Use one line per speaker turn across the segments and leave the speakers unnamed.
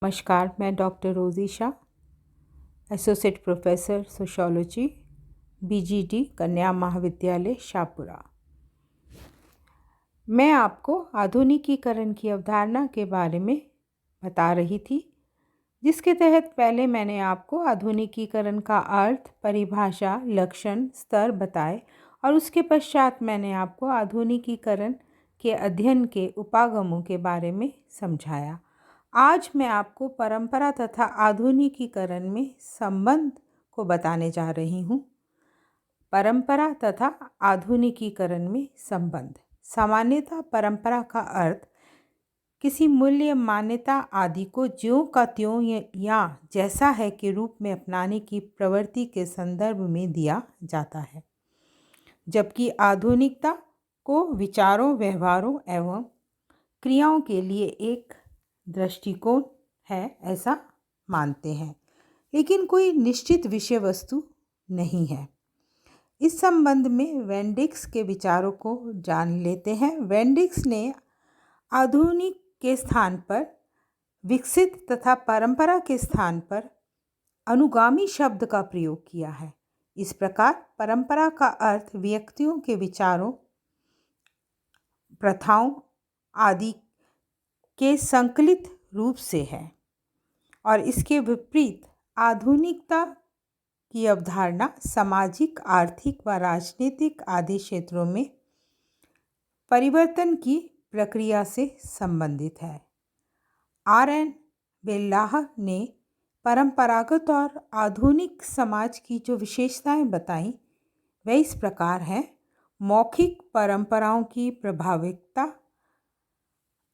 नमस्कार, मैं डॉक्टर रोज़ी Shah, associate professor sociology, BGD कन्या महाविद्यालय शाहपुरा। मैं आपको आधुनिकीकरण की अवधारणा के बारे में बता रही थी, जिसके तहत पहले मैंने आपको आधुनिकीकरण का अर्थ, परिभाषा, लक्षण, स्तर बताए और उसके पश्चात मैंने आपको आधुनिकीकरण के अध्ययन के उपागमों के बारे में समझाया। आज मैं आपको परंपरा तथा आधुनिकीकरण में संबंध को बताने जा रही हूँ। परंपरा तथा आधुनिकीकरण में संबंध। सामान्यतः परंपरा का अर्थ किसी मूल्य, मान्यता आदि को ज्यों का त्यों या जैसा है के रूप में अपनाने की प्रवृत्ति के संदर्भ में दिया जाता है, जबकि आधुनिकता को विचारों, व्यवहारों एवं क्रियाओं के लिए एक दृष्टिकोण है, ऐसा मानते हैं, लेकिन कोई निश्चित विषय वस्तु नहीं है। इस संबंध में वेंडिक्स के विचारों को जान लेते हैं। वेंडिक्स ने आधुनिक के स्थान पर विकसित तथा परंपरा के स्थान पर अनुगामी शब्द का प्रयोग किया है। इस प्रकार परंपरा का अर्थ व्यक्तियों के विचारों, प्रथाओं आदि के संकलित रूप से है और इसके विपरीत आधुनिकता की अवधारणा सामाजिक, आर्थिक व राजनीतिक आदि क्षेत्रों में परिवर्तन की प्रक्रिया से संबंधित है। आर.एन. बेल्लाह ने परंपरागत और आधुनिक समाज की जो विशेषताएं बताई वह इस प्रकार हैं। मौखिक परंपराओं की प्रभाविकता,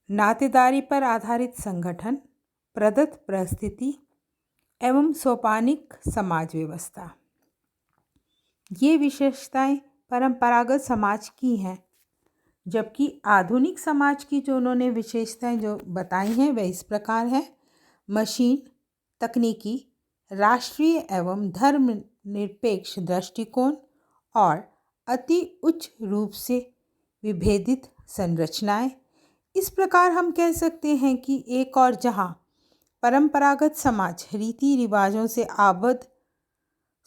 नातेदारी पर आधारित संगठन, प्रदत्त परिस्थिति एवं सोपानिक समाज व्यवस्था। ये विशेषताएं परंपरागत समाज की हैं, जबकि आधुनिक समाज की जो उन्होंने विशेषताएं जो बताई हैं वह इस प्रकार है। मशीन, तकनीकी, राष्ट्रीय एवं धर्मनिरपेक्ष दृष्टिकोण और अति उच्च रूप से विभेदित संरचनाएं। इस प्रकार हम कह सकते हैं कि एक और जहां परंपरागत समाज रीति रिवाजों से आबद्ध,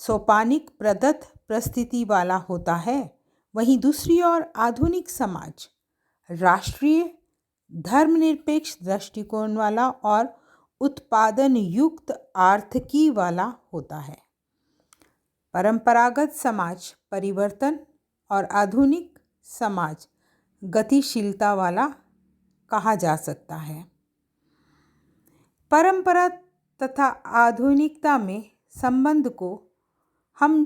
सोपानिक, प्रदत्त परिस्थिति वाला होता है, वहीं दूसरी ओर आधुनिक समाज राष्ट्रीय, धर्मनिरपेक्ष दृष्टिकोण वाला और उत्पादन युक्त आर्थिकी वाला होता है। परंपरागत समाज परिवर्तन और आधुनिक समाज गतिशीलता वाला कहा जा सकता है। परंपरा तथा आधुनिकता में संबंध को हम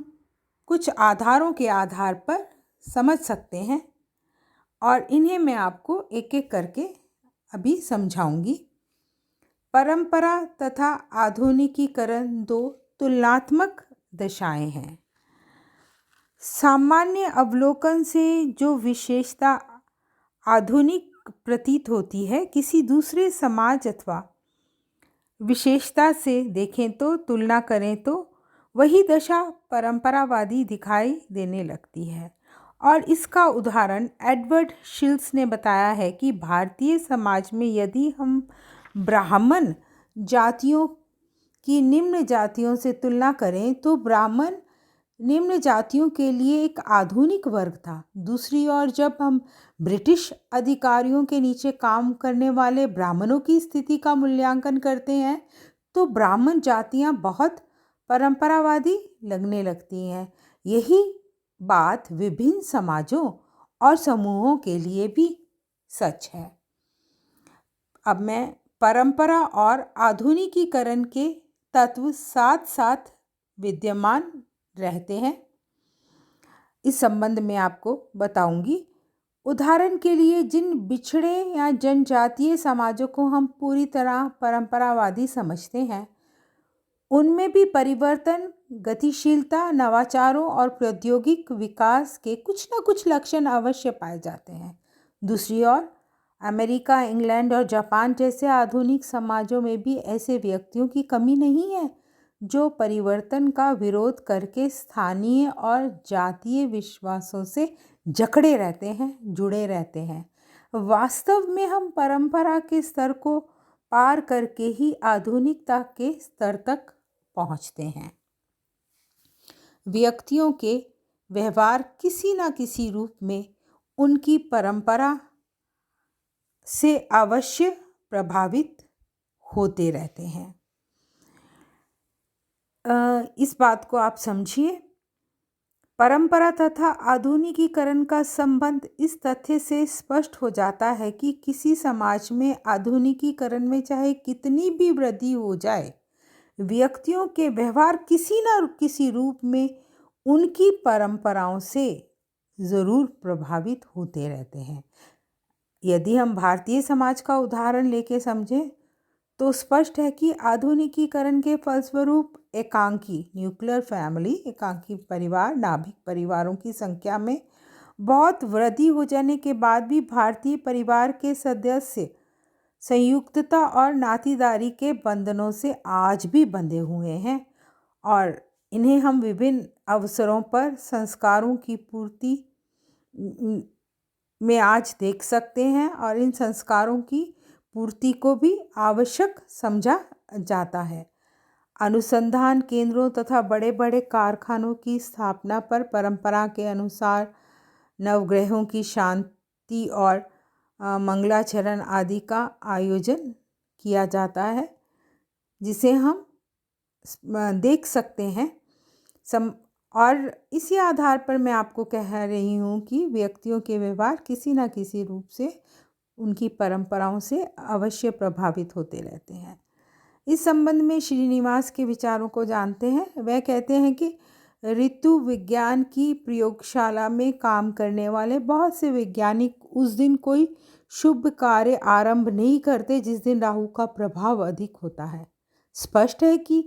कुछ आधारों के आधार पर समझ सकते हैं और इन्हें मैं आपको एक एक करके अभी समझाऊंगी। परंपरा तथा आधुनिकीकरण दो तुलनात्मक दशाएं हैं। सामान्य अवलोकन से जो विशेषता आधुनिक प्रतीत होती है, किसी दूसरे समाज अथवा विशेषता से देखें तो, तुलना करें तो वही दशा परंपरावादी दिखाई देने लगती है। और इसका उदाहरण एडवर्ड शिल्स ने बताया है कि भारतीय समाज में यदि हम ब्राह्मण जातियों की निम्न जातियों से तुलना करें तो ब्राह्मण निम्न जातियों के लिए एक आधुनिक वर्ग था। दूसरी ओर जब हम ब्रिटिश अधिकारियों के नीचे काम करने वाले ब्राह्मणों की स्थिति का मूल्यांकन करते हैं तो ब्राह्मण जातियां बहुत परंपरावादी लगने लगती हैं। यही बात विभिन्न समाजों और समूहों के लिए भी सच है। अब मैं परंपरा और आधुनिकीकरण के तत्व साथ साथ विद्यमान रहते हैं, इस संबंध में आपको बताऊंगी। उदाहरण के लिए जिन बिछड़े या जनजातीय समाजों को हम पूरी तरह परंपरावादी समझते हैं, उनमें भी परिवर्तन, गतिशीलता, नवाचारों और प्रौद्योगिक विकास के कुछ न कुछ लक्षण अवश्य पाए जाते हैं। दूसरी ओर अमेरिका, इंग्लैंड और जापान जैसे आधुनिक समाजों में भी ऐसे व्यक्तियों की कमी नहीं है जो परिवर्तन का विरोध करके स्थानीय और जातीय विश्वासों से जकड़े रहते हैं, जुड़े रहते हैं। वास्तव में हम परंपरा के स्तर को पार करके ही आधुनिकता के स्तर तक पहुंचते हैं। व्यक्तियों के व्यवहार किसी न किसी रूप में उनकी परंपरा से अवश्य प्रभावित होते रहते हैं। इस बात को आप समझिए। परंपरा तथा आधुनिकीकरण का संबंध इस तथ्य से स्पष्ट हो जाता है कि किसी समाज में आधुनिकीकरण में चाहे कितनी भी वृद्धि हो जाए, व्यक्तियों के व्यवहार किसी न किसी रूप में उनकी परंपराओं से ज़रूर प्रभावित होते रहते हैं। यदि हम भारतीय समाज का उदाहरण लेके समझें तो स्पष्ट है कि आधुनिकीकरण के फलस्वरूप एकांकी न्यूक्लियर फैमिली, एकांकी परिवार, नाभिक परिवारों की संख्या में बहुत वृद्धि हो जाने के बाद भी भारतीय परिवार के सदस्य संयुक्तता और नातीदारी के बंधनों से आज भी बंधे हुए हैं और इन्हें हम विभिन्न अवसरों पर संस्कारों की पूर्ति में आज देख सकते हैं और इन संस्कारों की पूर्ति को भी आवश्यक समझा जाता है। अनुसंधान केंद्रों तथा बड़े बड़े कारखानों की स्थापना पर परंपरा के अनुसार नवग्रहों की शांति और मंगलाचरण आदि का आयोजन किया जाता है, जिसे हम देख सकते हैं। और इसी आधार पर मैं आपको कह रही हूँ कि व्यक्तियों के व्यवहार किसी न किसी रूप से उनकी परंपराओं से अवश्य प्रभावित होते रहते हैं। इस संबंध में श्रीनिवास के विचारों को जानते हैं। वह कहते हैं कि ऋतु विज्ञान की प्रयोगशाला में काम करने वाले बहुत से वैज्ञानिक उस दिन कोई शुभ कार्य आरंभ नहीं करते जिस दिन राहु का प्रभाव अधिक होता है। स्पष्ट है कि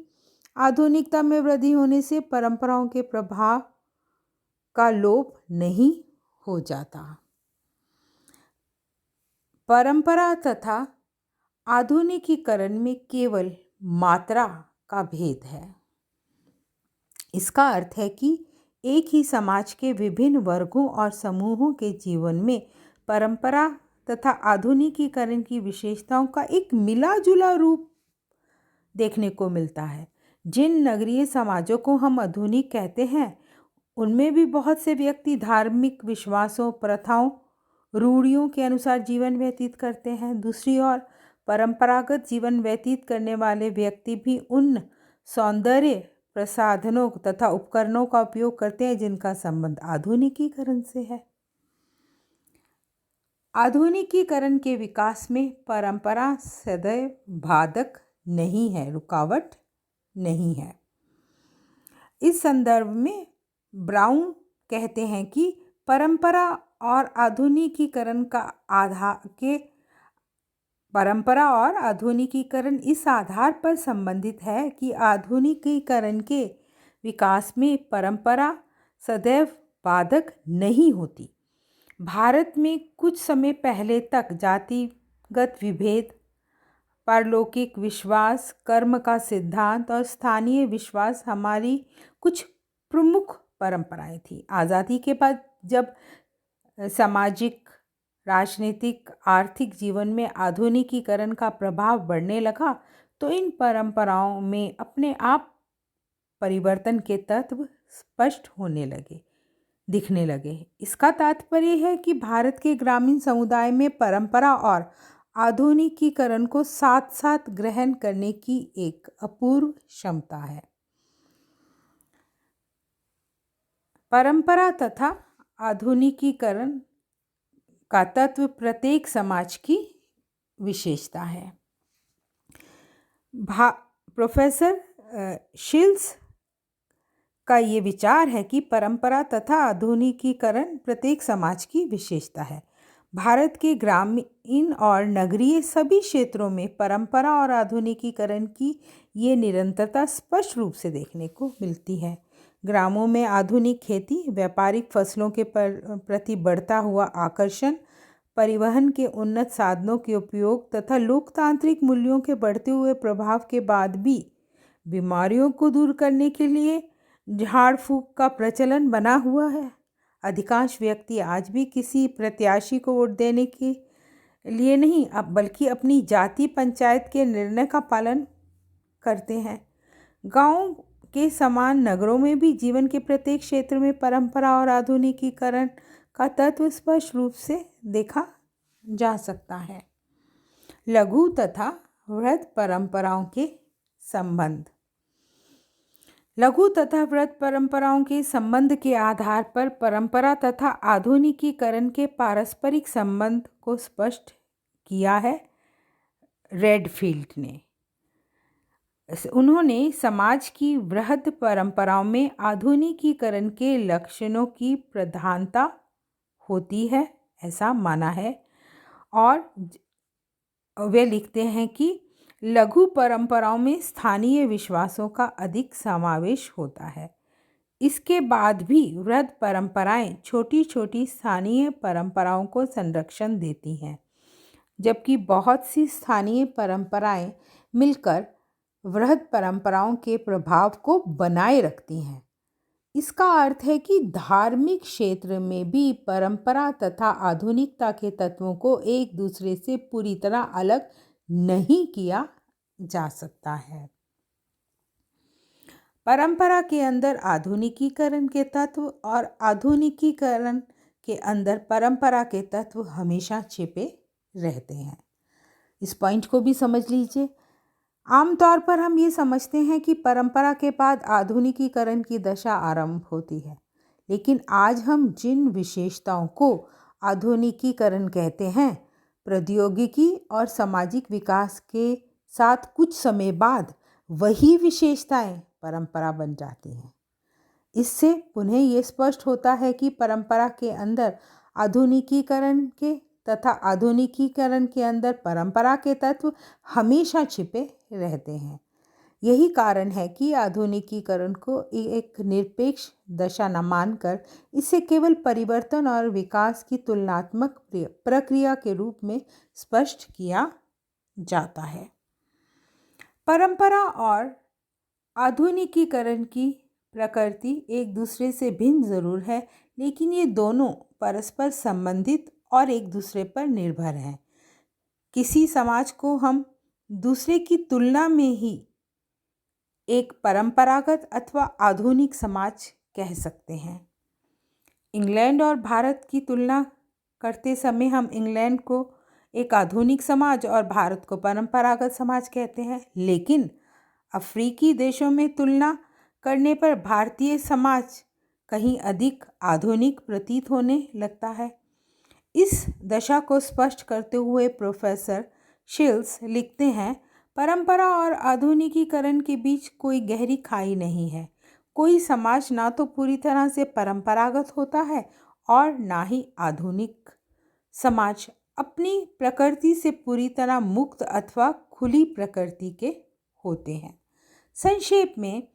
आधुनिकता में वृद्धि होने से परंपराओं के प्रभाव का लोप नहीं हो जाता। परंपरा तथा आधुनिकीकरण में केवल मात्रा का भेद है। इसका अर्थ है कि एक ही समाज के विभिन्न वर्गों और समूहों के जीवन में परंपरा तथा आधुनिकीकरण की विशेषताओं का एक मिला जुला रूप देखने को मिलता है। जिन नगरीय समाजों को हम आधुनिक कहते हैं, उनमें भी बहुत से व्यक्ति धार्मिक विश्वासों, प्रथाओं, रूढ़ियों के अनुसार जीवन व्यतीत करते हैं। दूसरी ओर परंपरागत जीवन व्यतीत करने वाले व्यक्ति भी उन सौंदर्य प्रसाधनों तथा उपकरणों का उपयोग करते हैं जिनका संबंध आधुनिकीकरण से है। आधुनिकीकरण के विकास में परंपरा सदैव बाधक नहीं है, रुकावट नहीं है। इस संदर्भ में ब्राउन कहते हैं कि परंपरा और आधुनिकीकरण इस आधार पर संबंधित है कि आधुनिकीकरण के विकास में परंपरा सदैव बाधक नहीं होती। भारत में कुछ समय पहले तक जातिगत विभेद, पारलौकिक विश्वास, कर्म का सिद्धांत और स्थानीय विश्वास हमारी कुछ प्रमुख परंपराएं थी। आज़ादी के बाद जब सामाजिक, राजनीतिक, आर्थिक जीवन में आधुनिकीकरण का प्रभाव बढ़ने लगा तो इन परंपराओं में अपने आप परिवर्तन के तत्व स्पष्ट दिखने लगे। इसका तात्पर्य है कि भारत के ग्रामीण समुदाय में परंपरा और आधुनिकीकरण को साथ साथ ग्रहण करने की एक अपूर्व क्षमता है। परंपरा तथा आधुनिकीकरण का तत्व प्रत्येक समाज की विशेषता है। प्रोफेसर शिल्स का ये विचार है कि परंपरा तथा आधुनिकीकरण प्रत्येक समाज की विशेषता है। भारत के ग्रामीण और नगरीय सभी क्षेत्रों में परंपरा और आधुनिकीकरण की ये निरंतरता स्पष्ट रूप से देखने को मिलती है। ग्रामों में आधुनिक खेती, व्यापारिक फसलों के प्रति बढ़ता हुआ आकर्षण, परिवहन के उन्नत साधनों के उपयोग तथा लोकतांत्रिक मूल्यों के बढ़ते हुए प्रभाव के बाद भी बीमारियों को दूर करने के लिए झाड़ फूंक का प्रचलन बना हुआ है। अधिकांश व्यक्ति आज भी किसी प्रत्याशी को वोट देने के लिए नहीं बल्कि अपनी जाति पंचायत के निर्णय का पालन करते हैं। गांव के समान नगरों में भी जीवन के प्रत्येक क्षेत्र में परंपरा और आधुनिकीकरण का तत्व स्पष्ट रूप से देखा जा सकता है। लघु तथा वृहद परंपराओं के संबंध। लघु तथा वृहद परंपराओं के संबंध के आधार पर परंपरा तथा आधुनिकीकरण के पारस्परिक संबंध को स्पष्ट किया है रेडफील्ड ने। उन्होंने समाज की वृहद परंपराओं में आधुनिकीकरण के लक्षणों की प्रधानता होती है ऐसा माना है, और वे लिखते हैं कि लघु परंपराओं में स्थानीय विश्वासों का अधिक समावेश होता है। इसके बाद भी वृहद परंपराएं छोटी छोटी स्थानीय परंपराओं को संरक्षण देती हैं, जबकि बहुत सी स्थानीय परंपराएं मिलकर वृहद परंपराओं के प्रभाव को बनाए रखती हैं। इसका अर्थ है कि धार्मिक क्षेत्र में भी परंपरा तथा आधुनिकता के तत्वों को एक दूसरे से पूरी तरह अलग नहीं किया जा सकता है। परंपरा के अंदर आधुनिकीकरण के तत्व और आधुनिकीकरण के अंदर परंपरा के तत्व हमेशा छिपे रहते हैं। इस पॉइंट को भी समझ लीजिए। आमतौर पर हम ये समझते हैं कि परंपरा के बाद आधुनिकीकरण की दशा आरंभ होती है, लेकिन आज हम जिन विशेषताओं को आधुनिकीकरण कहते हैं, प्रौद्योगिकी और सामाजिक विकास के साथ कुछ समय बाद वही विशेषताएं परंपरा बन जाती हैं। इससे पुनः ये स्पष्ट होता है कि परंपरा के अंदर आधुनिकीकरण के तथा आधुनिकीकरण के अंदर परंपरा के तत्व हमेशा छिपे रहते हैं। यही कारण है कि आधुनिकीकरण को एक निरपेक्ष दशा न मानकर इसे केवल परिवर्तन और विकास की तुलनात्मक प्रक्रिया के रूप में स्पष्ट किया जाता है। परंपरा और आधुनिकीकरण की प्रकृति एक दूसरे से भिन्न जरूर है, लेकिन ये दोनों परस्पर संबंधित और एक दूसरे पर निर्भर हैं। किसी समाज को हम दूसरे की तुलना में ही एक परंपरागत अथवा आधुनिक समाज कह सकते हैं। इंग्लैंड और भारत की तुलना करते समय हम इंग्लैंड को एक आधुनिक समाज और भारत को परंपरागत समाज कहते हैं, लेकिन अफ्रीकी देशों में तुलना करने पर भारतीय समाज कहीं अधिक आधुनिक प्रतीत होने लगता है। इस दशा को स्पष्ट करते हुए प्रोफेसर शिल्स लिखते हैं, परंपरा और आधुनिकीकरण के बीच कोई गहरी खाई नहीं है। कोई समाज ना तो पूरी तरह से परंपरागत होता है और ना ही आधुनिक समाज अपनी प्रकृति से पूरी तरह मुक्त अथवा खुली प्रकृति के होते हैं। संक्षेप में,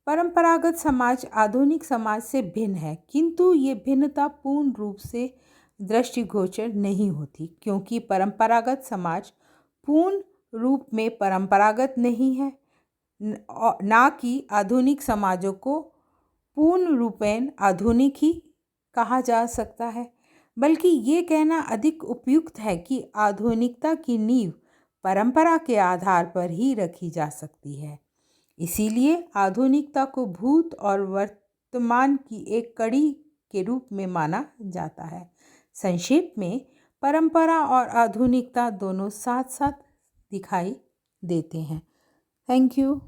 परंपरागत समाज आधुनिक समाज से भिन्न है, किंतु ये भिन्नता पूर्ण रूप से दृष्टिगोचर नहीं होती, क्योंकि परंपरागत समाज पूर्ण रूप में परंपरागत नहीं है, ना कि आधुनिक समाजों को पूर्ण रूपेण आधुनिक ही कहा जा सकता है। बल्कि ये कहना अधिक उपयुक्त है कि आधुनिकता की नींव परंपरा के आधार पर ही रखी जा सकती है। इसीलिए आधुनिकता को भूत और वर्तमान की एक कड़ी के रूप में माना जाता है। संक्षेप में, परंपरा और आधुनिकता दोनों साथ साथ दिखाई देते हैं। Thank you.